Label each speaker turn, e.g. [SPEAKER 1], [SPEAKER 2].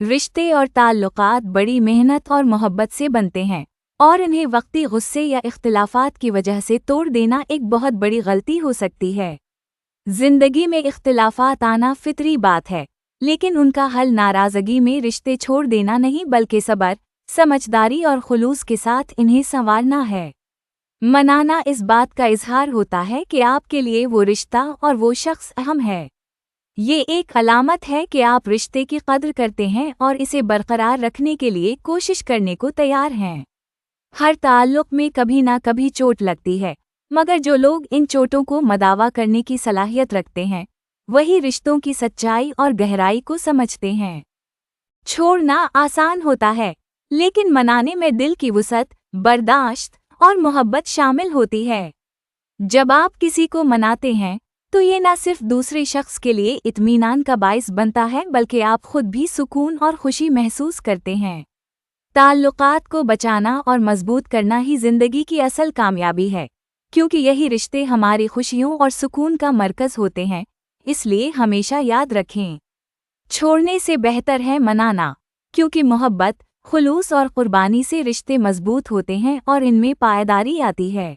[SPEAKER 1] رشتے اور تعلقات بڑی محنت اور محبت سے بنتے ہیں، اور انہیں وقتی غصے یا اختلافات کی وجہ سے توڑ دینا ایک بہت بڑی غلطی ہو سکتی ہے۔ زندگی میں اختلافات آنا فطری بات ہے، لیکن ان کا حل ناراضگی میں رشتے چھوڑ دینا نہیں بلکہ صبر، سمجھداری اور خلوص کے ساتھ انہیں سنوارنا ہے۔ منانا اس بات کا اظہار ہوتا ہے کہ آپ کے لیے وہ رشتہ اور وہ شخص اہم ہے۔ یہ ایک علامت ہے کہ آپ رشتے کی قدر کرتے ہیں اور اسے برقرار رکھنے کے لیے کوشش کرنے کو تیار ہیں۔ ہر تعلق میں کبھی نہ کبھی چوٹ لگتی ہے، مگر جو لوگ ان چوٹوں کو مداوا کرنے کی صلاحیت رکھتے ہیں، وہی رشتوں کی سچائی اور گہرائی کو سمجھتے ہیں۔ چھوڑنا آسان ہوتا ہے، لیکن منانے میں دل کی وسعت، برداشت اور محبت شامل ہوتی ہے۔ جب آپ کسی کو مناتے ہیں، تو یہ نہ صرف دوسرے شخص کے لیے اطمینان کا باعث بنتا ہے بلکہ آپ خود بھی سکون اور خوشی محسوس کرتے ہیں۔ تعلقات کو بچانا اور مضبوط کرنا ہی زندگی کی اصل کامیابی ہے، کیونکہ یہی رشتے ہماری خوشیوں اور سکون کا مرکز ہوتے ہیں۔ اس لیے ہمیشہ یاد رکھیں، چھوڑنے سے بہتر ہے منانا، کیونکہ محبت، خلوص اور قربانی سے رشتے مضبوط ہوتے ہیں اور ان میں پائیداری آتی ہے۔